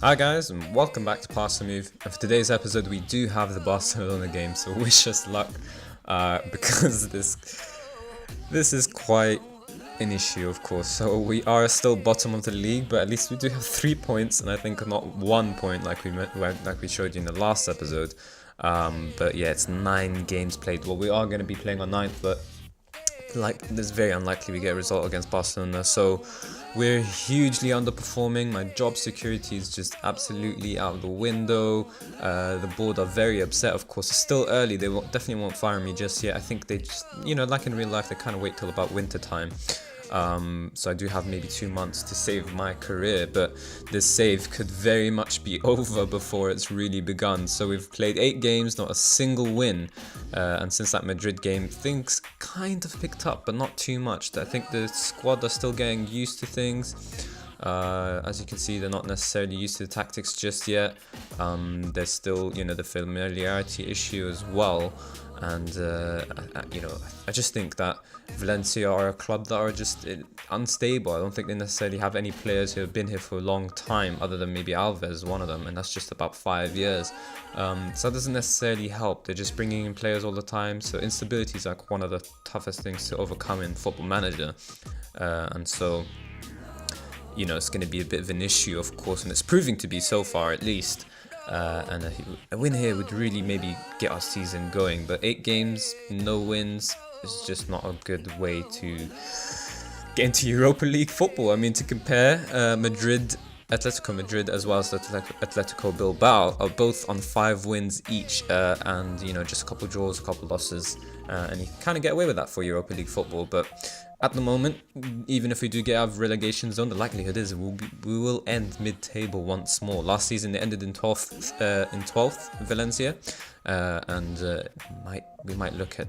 Hi guys, and welcome back to Pass the Move. And for today's episode, we do have the Barcelona game, so wish us luck, because this is quite an issue, of course. So we are still bottom of the league, but at least we do have 3 points, and I think not 1 point like we showed you in the last episode. But yeah, it's 9 games played. Well, we are going to be playing on 9th, but it's very unlikely we get a result against Barcelona. So we're hugely underperforming. My job security is just absolutely out of the window. The board are very upset, of course. It's still early. They definitely won't fire me just yet. I think they just, like in real life, they kind of wait till about winter time. So I do have maybe 2 months to save my career, but this save could very much be over before it's really begun. So we've played 8 games, not a single win, and since that Madrid game, things kind of picked up, but not too much. I think the squad are still getting used to things. As you can see, they're not necessarily used to the tactics just yet. There's still, the familiarity issue as well. And I just think that Valencia are a club that are just unstable. I don't think they necessarily have any players who have been here for a long time, other than maybe Alves, one of them, and that's just about 5 years. So that doesn't necessarily help. They're just bringing in players all the time. So instability is like one of the toughest things to overcome in Football Manager, and so it's going to be a bit of an issue, of course, and it's proving to be so far, at least. And a win here would really maybe get our season going, but 8 games, no wins is just not a good way to get into Europa League football. I mean, to compare, Atletico Madrid as well as Atletico Bilbao are both on 5 wins each, and just a couple draws, a couple losses, and you kind of get away with that for Europa League football. But at the moment, even if we do get out of relegation zone, the likelihood is we will end mid-table once more. Last season they ended in 12th, Valencia, and we might look at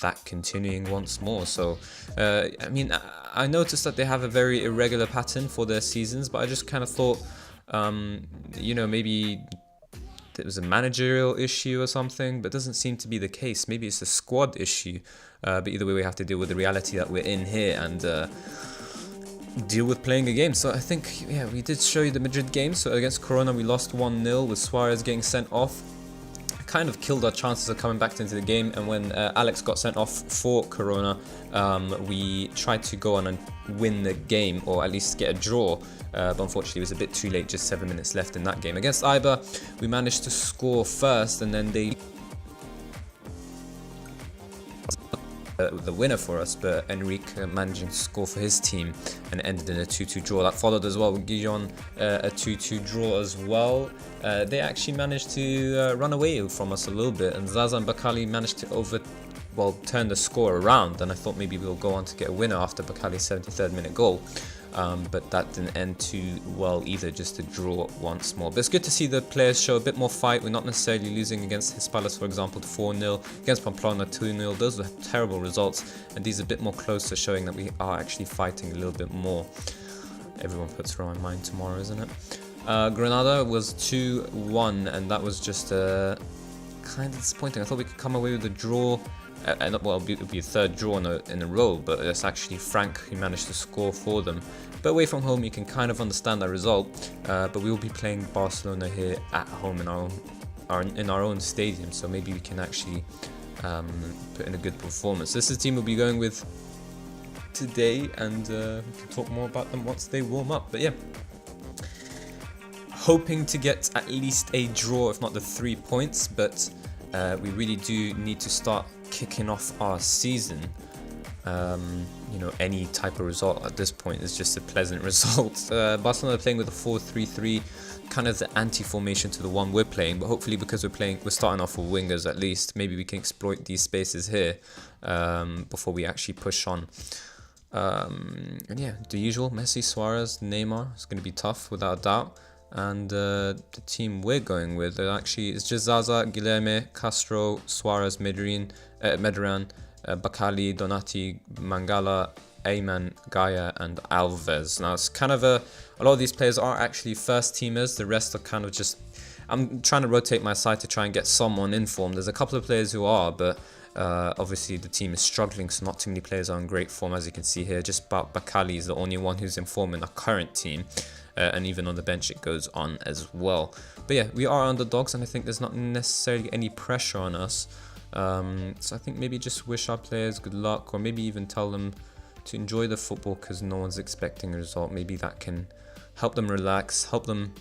that continuing once more. So I noticed that they have a very irregular pattern for their seasons, but I just kind of thought, maybe it was a managerial issue or something, but it doesn't seem to be the case. Maybe it's a squad issue, but either way we have to deal with the reality that we're in here and deal with playing a game. So I think, we did show you the Madrid game. So against Corona we lost 1-0 with Suarez getting sent off. Kind of killed our chances of coming back into the game, and when Alex got sent off for Corona, we tried to go on and win the game, or at least get a draw, but unfortunately it was a bit too late, just 7 minutes left in that game. Against Eibar we managed to score first, and then they the winner for us, but Enrique managing to score for his team and ended in a 2-2 draw. That followed as well with Guillon, a 2-2 draw as well. They actually managed to run away from us a little bit, and Zaza and Bakali managed to turn the score around, and I thought maybe we'll go on to get a winner after Bakali's 73rd minute goal. But that didn't end too well either, just a draw once more. But it's good to see the players show a bit more fight. We're not necessarily losing against Hispalis, for example, to 4-0, against Pamplona 2-0. Those were terrible results, and these are a bit more closer, showing that we are actually fighting a little bit more. Everyone puts it on my mind tomorrow, isn't it? Granada was 2-1, and that was just kind of disappointing. I thought we could come away with a draw. It would be a third draw in a row, but it's actually Frank who managed to score for them. But away from home, you can kind of understand that result. But we will be playing Barcelona here at home in our own stadium, so maybe we can actually put in a good performance. This is the team we'll be going with today, and we can talk more about them once they warm up. But yeah, hoping to get at least a draw, if not the 3 points, but we really do need to start kicking off our season. Any type of result at this point is just a pleasant result. Barcelona are playing with a 4-3-3, kind of the anti-formation to the one we're playing, but hopefully because we're starting off with wingers at least, maybe we can exploit these spaces here before we actually push on. And yeah, the usual, Messi, Suarez, Neymar, it's going to be tough without a doubt. And the team we're going with actually is just Zaza, Guilherme, Castro, Suarez, Medran, Bakali, Donati, Mangala, Ayman, Gaia, and Alves. Now it's kind of a lot of these players are actually first teamers. The rest are kind of just, I'm trying to rotate my side to try and get someone in form. There's a couple of players who are, but obviously the team is struggling, so not too many players are in great form, as you can see here. Just about Bakali is the only one who's in form in the current team. and even on the bench it goes on as well. But yeah, we are underdogs, and I think there's not necessarily any pressure on us. So I think maybe just wish our players good luck, or maybe even tell them to enjoy the football because no one's expecting a result. Maybe that can help them relax, help them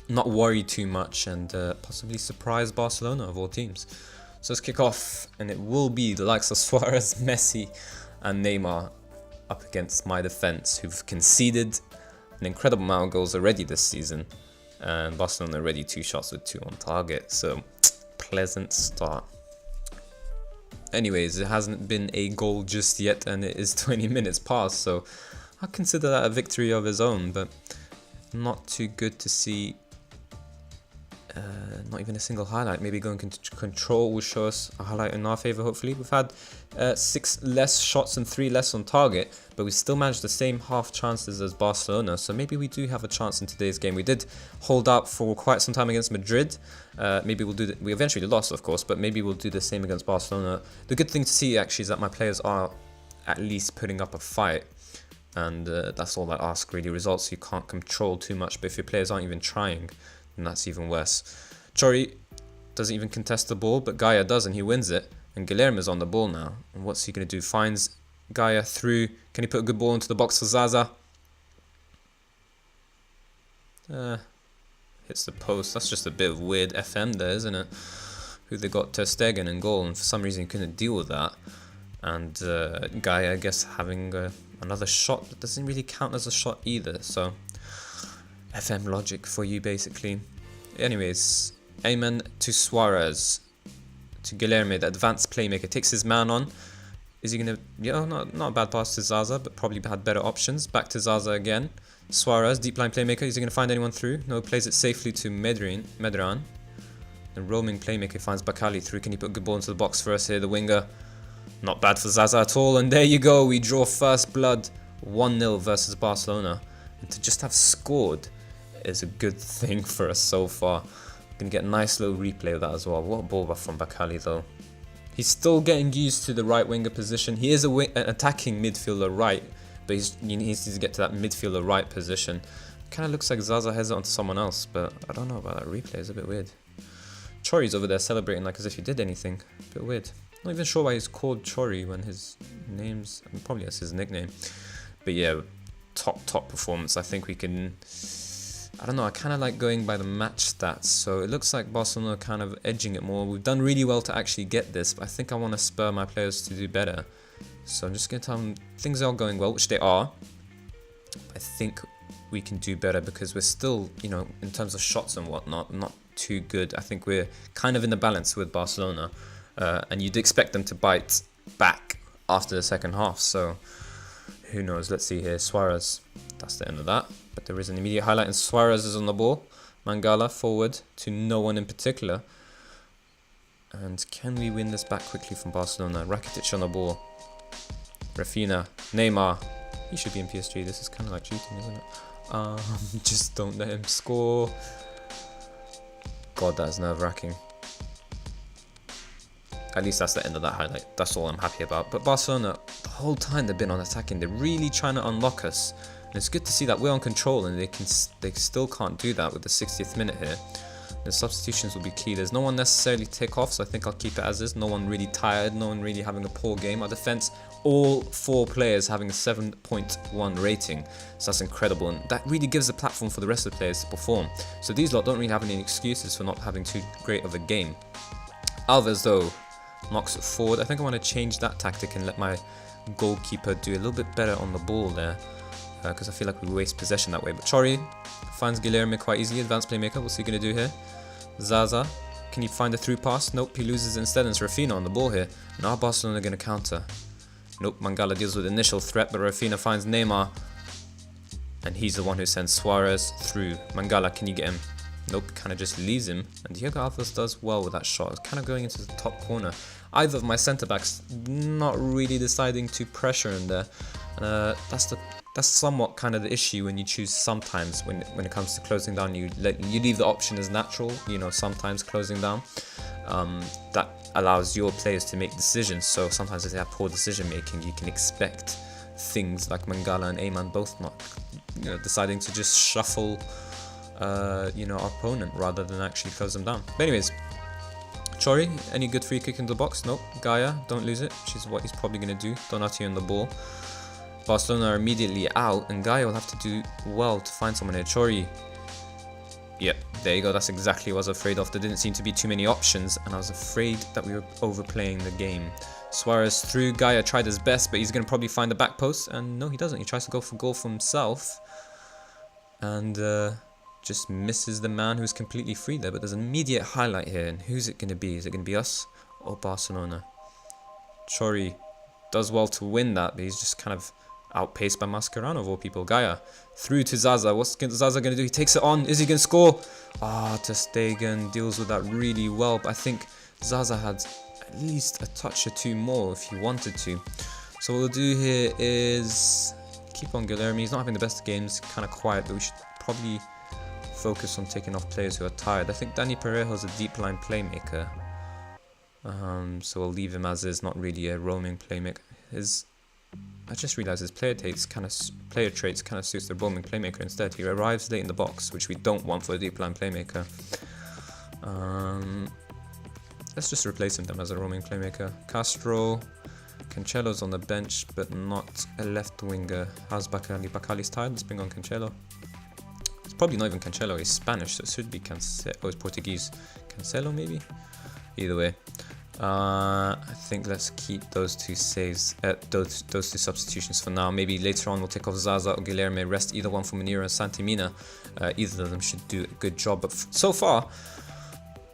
not worry too much, and possibly surprise Barcelona of all teams. So let's kick off, and it will be the likes of Suarez, Messi and Neymar up against my defense, who've conceded an incredible amount of goals already this season, and Barcelona already 2 shots with 2 on target, so pleasant start. Anyways, it hasn't been a goal just yet, and it is 20 minutes past, so I consider that a victory of his own, but not too good to see. Not even a single highlight. Maybe going into control will show us a highlight in our favour, hopefully. We've had 6 less shots and 3 less on target, but we still managed the same half chances as Barcelona, so maybe we do have a chance in today's game. We did hold out for quite some time against Madrid. Maybe we'll do we eventually lost, of course, but maybe we'll do the same against Barcelona. The good thing to see actually is that my players are at least putting up a fight, and that's all I ask really. Results you can't control too much, but if your players aren't even trying, then that's even worse. Chori doesn't even contest the ball, but Gaia does, and he wins it. And Guilherme's on the ball now. And what's he going to do? Finds Gaia through. Can he put a good ball into the box for Zaza? Hits the post. That's just a bit of weird FM there, isn't it? Who they got Ter Stegen in goal, and for some reason he couldn't deal with that. And Gaia, I guess, having another shot that doesn't really count as a shot either. So FM logic for you, basically. Anyways, Amen to Suarez, to Guilherme, the advanced playmaker, takes his man on. Is he going to... Yeah, not a bad pass to Zaza, but probably had better options. Back to Zaza again. Suarez, deep line playmaker. Is he going to find anyone through? No, plays it safely to Medran. The roaming playmaker finds Bakali through. Can he put a good ball into the box for us here? The winger. Not bad for Zaza at all. And there you go. We draw first blood 1-0 versus Barcelona. And to just have scored is a good thing for us so far. Gonna get a nice little replay of that as well. What a ball from Bakali though. He's still getting used to the right winger position. He is an attacking midfielder right, but he needs to get to that midfielder right position. Kind of looks like Zaza has it onto someone else, but I don't know about that replay. It's a bit weird. Chori's over there celebrating like as if he did anything. A bit weird. Not even sure why he's called Chori when his name's... I mean, probably that's his nickname. But yeah, top performance. I think we can... I don't know, I kind of like going by the match stats, so it looks like Barcelona are kind of edging it more. We've done really well to actually get this, but I think I want to spur my players to do better. So I'm just going to tell them things are going well, which they are. I think we can do better because we're still, you know, in terms of shots and whatnot, not too good. I think we're kind of in the balance with Barcelona, and you'd expect them to bite back after the second half, so who knows. Let's see here, Suarez, that's the end of that. But there is an immediate highlight, and Suarez is on the ball. Mangala forward to no one in particular. And can we win this back quickly from Barcelona? Rakitic on the ball. Rafinha, Neymar. He should be in PSG. This is kind of like cheating, isn't it? Just don't let him score. God, that is nerve-wracking. At least that's the end of that highlight. That's all I'm happy about. But Barcelona, the whole time they've been on attacking, they're really trying to unlock us. And it's good to see that we're on control, and they still can't do that with the 60th minute here. The substitutions will be key. There's no one necessarily to take off, so I think I'll keep it as is. No one really tired, no one really having a poor game. Our defense, all 4 players having a 7.1 rating, so that's incredible, and that really gives a platform for the rest of the players to perform. So these lot don't really have any excuses for not having too great of a game. Alves though knocks it forward. I think I want to change that tactic and let my goalkeeper do a little bit better on the ball there, because I feel like we waste possession that way. But Chori finds Guilherme quite easily. Advanced playmaker. What's he going to do here? Zaza, can he find a through pass? Nope, he loses instead, and it's Rafinha on the ball here. Now Barcelona are going to counter. Nope, Mangala deals with initial threat, but Rafinha finds Neymar, and he's the one who sends Suarez through. Mangala, can you get him? Nope, kind of just leaves him, and Diego Alves does well with that shot. It's kind of going into the top corner. Either of my centre-backs not really deciding to pressure in there. That's somewhat kind of the issue when you choose sometimes when it comes to closing down. You leave the option as natural, you know, sometimes closing down. That allows your players to make decisions. So sometimes if they have poor decision making, you can expect things like Mangala and Ayman both not deciding to just shuffle, our opponent rather than actually close them down. But anyways, Chori, any good free kick in the box? Nope. Gaia, don't lose it, which is what he's probably going to do. Donati on the ball. Barcelona are immediately out, and Gaia will have to do well to find someone here. Chori. Yep, there you go. That's exactly what I was afraid of. There didn't seem to be too many options, and I was afraid that we were overplaying the game. Suarez through. Gaia tried his best, but he's going to probably find the back post, and no, he doesn't. He tries to go for goal for himself, and just misses the man who's completely free there. But there's an immediate highlight here, and who's it going to be? Is it going to be us or Barcelona? Chori does well to win that, but he's just kind of outpaced by Mascherano of all people. Gaia through to Zaza. What's Zaza going to do? He takes it on. Is he going to score? Ter Stegen deals with that really well, but I think Zaza had at least a touch or two more if he wanted to. So what we'll do here is keep on Guilherme. He's not having the best of games, kind of quiet, but we should probably focus on taking off players who are tired. I think Dani Parejo's a deep line playmaker, so we'll leave him as is, not really a roaming playmaker. I just realised his player traits kind of suits the roaming playmaker instead. He arrives late in the box, which we don't want for a deep line playmaker. Let's just replace him then as a roaming playmaker. Castro, Cancelo's on the bench, but not a left winger. How's Bacali? Bacali's tired. Let's bring on Cancelo. It's probably not even Cancelo. He's Spanish, so it should be Cancelo. Oh, it's Portuguese. Cancelo maybe. Either way. I think let's keep those two saves, those two substitutions for now. Maybe later on we'll take off Zaza or Guilherme, rest either one for Munir and Santimina. Either of them should do a good job, but so far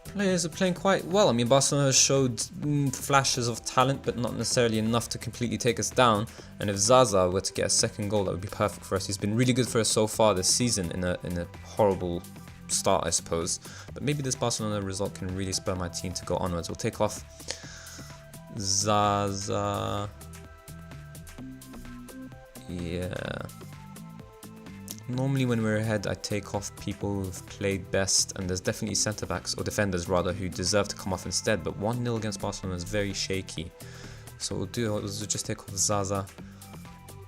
players are playing quite well. I mean, Barcelona has showed flashes of talent, but not necessarily enough to completely take us down. And if Zaza were to get a second goal, that would be perfect for us. He's been really good for us so far this season in a horrible start, I suppose, but maybe this Barcelona result can really spur my team to go onwards. We'll take off Zaza. Yeah. Normally when we're ahead, I take off people who've played best, and there's definitely centre-backs, or defenders rather, who deserve to come off instead, but 1-0 against Barcelona is very shaky. So what we'll do is we'll just take off Zaza.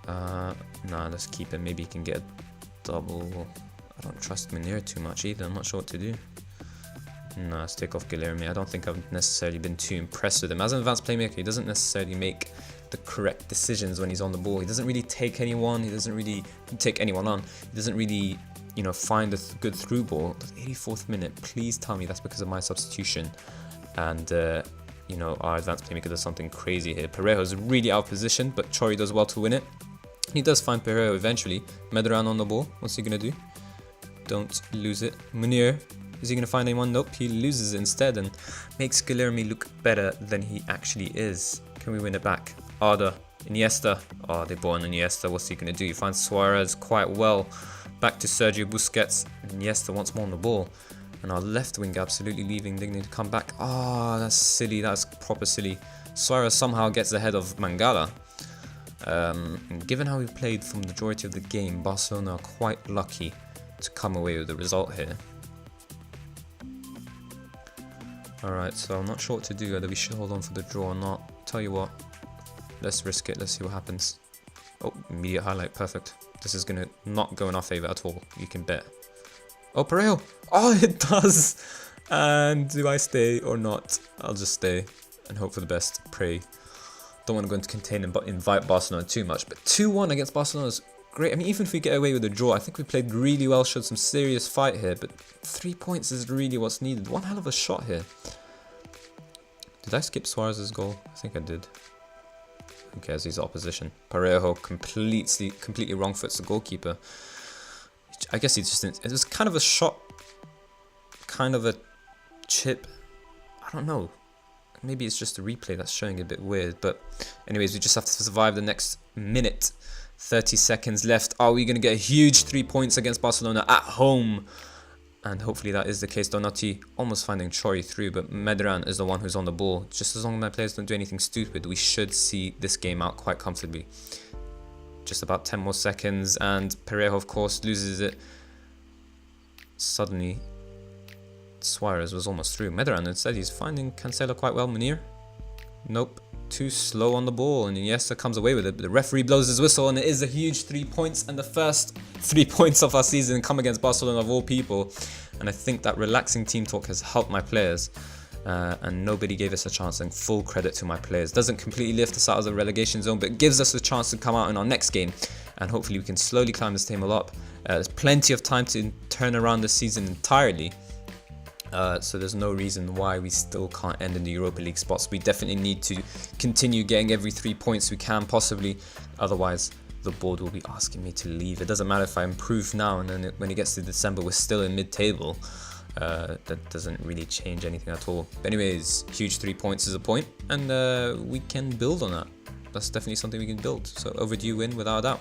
Nah, let's keep him. Maybe he can get a double. I don't trust Munir too much either. I'm not sure what to do. No, let's take off Guilherme. I don't think I've necessarily been too impressed with him. As an advanced playmaker, he doesn't necessarily make the correct decisions when he's on the ball. He doesn't really take anyone. He doesn't really take anyone on. He doesn't really, find a good through ball. The 84th minute, please tell me that's because of my substitution. And, our advanced playmaker does something crazy here. Parejo's really out of position, but Chori does well to win it. He does find Parejo eventually. Medran on the ball. What's he going to do? Don't lose it. Munir, is he going to find anyone? Nope, he loses it instead and makes Guilherme look better than he actually is. Can we win it back? Arda, Iniesta. Oh, they bought on Iniesta. What's he going to do? He finds Suarez quite well. Back to Sergio Busquets. Iniesta once more on the ball. And our left wing absolutely leaving Digny to come back. Oh, that's silly. That's proper silly. Suarez somehow gets ahead of Mangala. And given how we played for the majority of the game, Barcelona are quite lucky to come away with the result here. Alright, so I'm not sure what to do, whether we should hold on for the draw or not. Tell you what, let's risk it, let's see what happens. Oh, immediate highlight, perfect. This is going to not go in our favour at all, you can bet. Oh, Parejo! Oh, it does! And do I stay or not? I'll just stay and hope for the best, pray. Don't want to go into contain and invite Barcelona too much, but 2-1 against Barcelona is great. I mean, even if we get away with a draw, I think we played really well, showed some serious fight here, but 3 points is really what's needed. One hell of a shot here. Did I skip Suarez's goal? I think I did. Who cares, he's opposition. Parejo completely wrong foots the goalkeeper. I guess he just didn't, it was kind of a shot, kind of a chip. I don't know. Maybe it's just a replay that's showing a bit weird, but anyways, we just have to survive the next minute. 30 seconds left. Are we going to get a huge 3 points against Barcelona at home? And hopefully that is the case. Donati almost finding Chori through, but Medran is the one who's on the ball. Just as long as my players don't do anything stupid, we should see this game out quite comfortably. Just about 10 more seconds, and Parejo, of course, loses it. Suddenly, Suarez was almost through. Medran instead, he's finding Cancelo quite well. Munir Nope. Too slow on the ball, and Iniesta comes away with it. The referee blows his whistle, and it is a huge 3 points, and the first 3 points of our season come against Barcelona of all people. And I think that relaxing team talk has helped my players, and nobody gave us a chance, and full credit to my players. Doesn't completely lift us out of the relegation zone, but gives us a chance to come out in our next game, and hopefully we can slowly climb this table up. There's plenty of time to turn around the season entirely. So there's no reason why we still can't end in the Europa League spots. We definitely need to continue getting every 3 points we can possibly. Otherwise, the board will be asking me to leave. It doesn't matter if I improve now and then when it gets to December, we're still in mid-table. That doesn't really change anything at all. But anyways, huge 3 points is a point, and we can build on that. That's definitely something we can build. So overdue win without a doubt.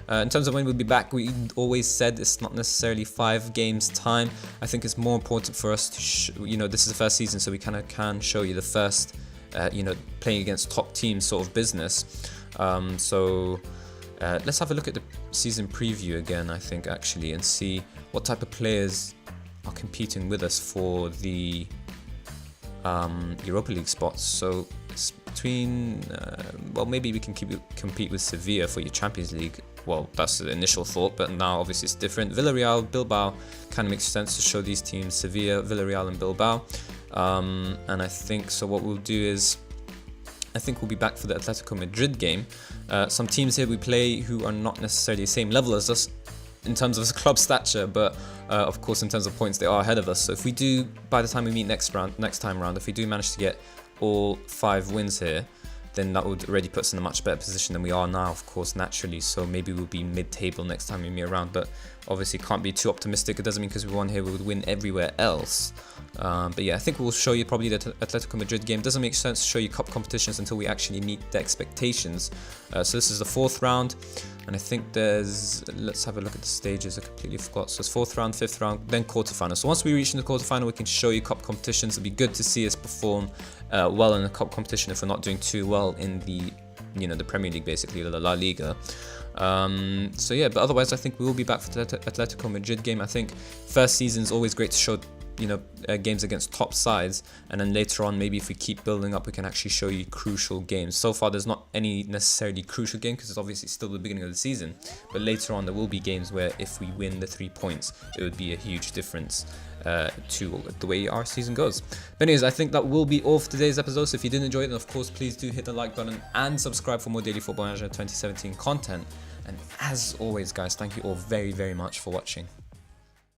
In terms of when we'll be back, we always said it's not necessarily 5 games time. I think it's more important for us to, this is the first season, so we kind of can show you the first, playing against top teams sort of business. Let's have a look at the season preview again, I think, actually, and see what type of players are competing with us for the Europa League spots. So it's between, maybe we can compete with Sevilla for your Champions League. Well, that's the initial thought, but now obviously it's different. Villarreal, Bilbao kind of makes sense to show these teams, Sevilla, Villarreal and Bilbao. And I think, so what we'll do is, I think we'll be back for the Atletico Madrid game. Some teams here we play who are not necessarily the same level as us in terms of club stature, but of course in terms of points they are ahead of us. So if we do, by the time we meet next time round, if we do manage to get all 5 wins here, then that would already put us in a much better position than we are now, of course, naturally. So maybe we'll be mid-table next time we meet around, but obviously can't be too optimistic. It doesn't mean because we won here we would win everywhere else. But yeah, I think we'll show you probably the Atletico Madrid game. Doesn't make sense to show you cup competitions until we actually meet the expectations. So this is the 4th round, and I think let's have a look at the stages. I completely forgot. So it's 4th round, 5th round, then quarterfinal. So once we reach in the quarterfinal, we can show you cup competitions. It'll be good to see us perform well in the cup competition if we're not doing too well in the the Premier League, basically, the La Liga. So yeah, but otherwise I think we will be back for the Atletico Madrid game. I think first season is always great to show games against top sides, and then later on, maybe if we keep building up, we can actually show you crucial games. So far there's not any necessarily crucial game because it's obviously still the beginning of the season, but later on there will be games where if we win the 3 points, it would be a huge difference to the way our season goes. But anyways, I think that will be all for today's episode. So if you did enjoy it, then of course please do hit the like button and subscribe for more daily Football Manager 2017 content. And as always guys, thank you all very, very much for watching.